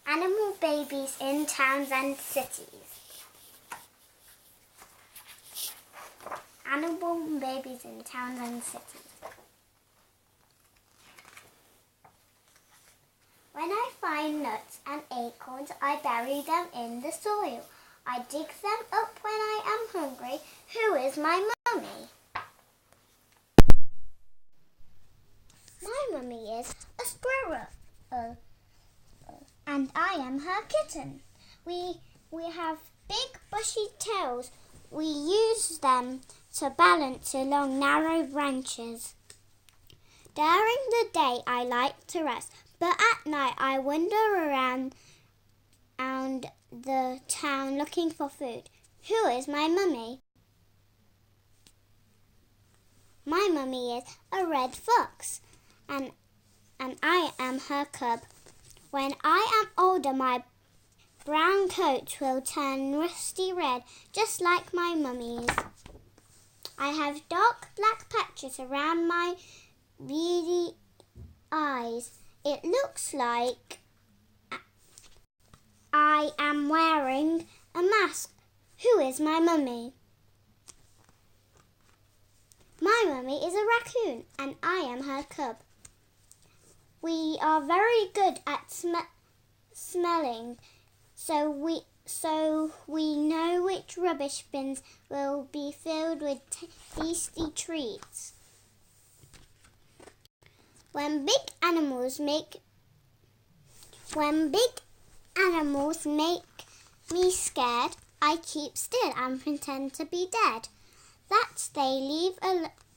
Animal babies in towns and cities. Animal babies in towns and cities. When I find nuts and acorns, I bury them in the soil. I dig them up when I am hungry. Who is my mummy? My mummy is a squirrel, and I am her kitten. We have big bushy tails. We use them to balance along narrow branches. During the day I like to rest, but at night I wander around the town looking for food. Who is my mummy? My mummy is a red fox, and I am her cub. When I am older, my brown coat will turn rusty red, just like my mummy's. I have dark black patches around my beady eyes. It looks like I am wearing a mask. Who is my mummy? My mummy is a raccoon, and I am her cub. We are very good at smelling, so we know which rubbish bins will be filled with tasty treats. When big animals make me scared, I keep still and pretend to be dead. That they leave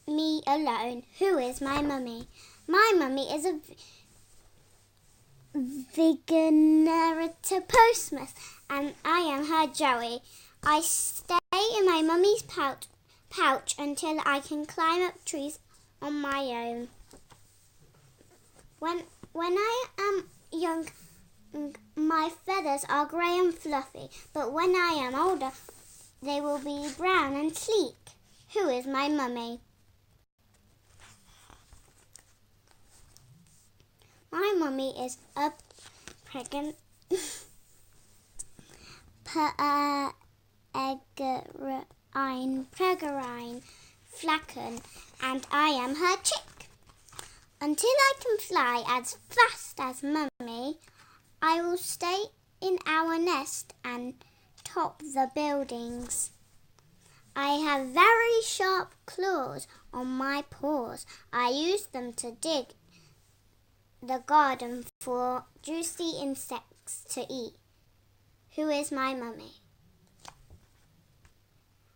me alone. Who is my mummy? My mummy is a opossums, and I am her Joey. I stay in my mummy's pouch until I can climb up trees on my own. When I am young, my feathers are grey and fluffy, but when I am older, they will be brown and sleek. Who is my mummy? My mummy is a peregrine, falcon, and I am her chick. Until I can fly as fast as Mummy, I will stay in our nest and top the buildings. I have very sharp claws on my paws. I use them to dig the garden for juicy insects to eat. Who is my mummy?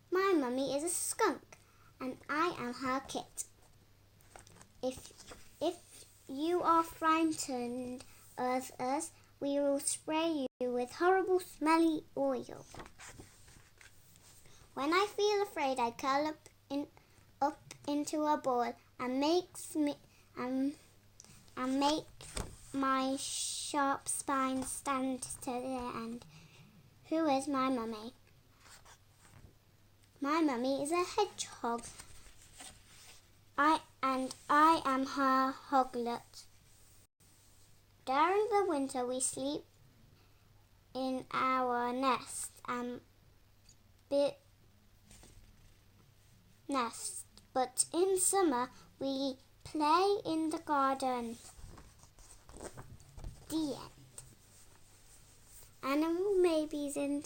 My mummy is a skunk, and I am her kit. If you are frightened of us, we will spray you with horrible smelly oil. When I feel afraid, I curl up into a ball and make my sharp spine stand to the end. Who is my mummy? My mummy is a hedgehog, and I am her hoglet. During the winter, we sleep in our nest, but in summer we play in the garden. The end. Animal babies in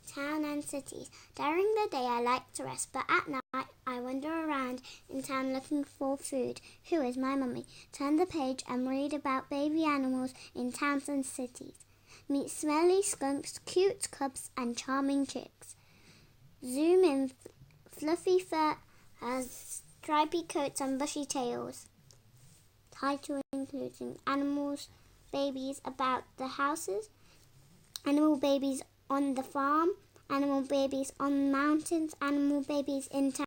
town and cities. During the day I like to rest, but at night I wander around in town looking for food. Who is my mummy? Turn the page and read about baby animals in towns and cities. Meet smelly skunks, cute cubs, and charming chicks. Zoom in fluffy fur has stripy coats and bushy tails. Title including animals, babies about the houses, animal babies on the farm, animal babies on mountains, animal babies in town.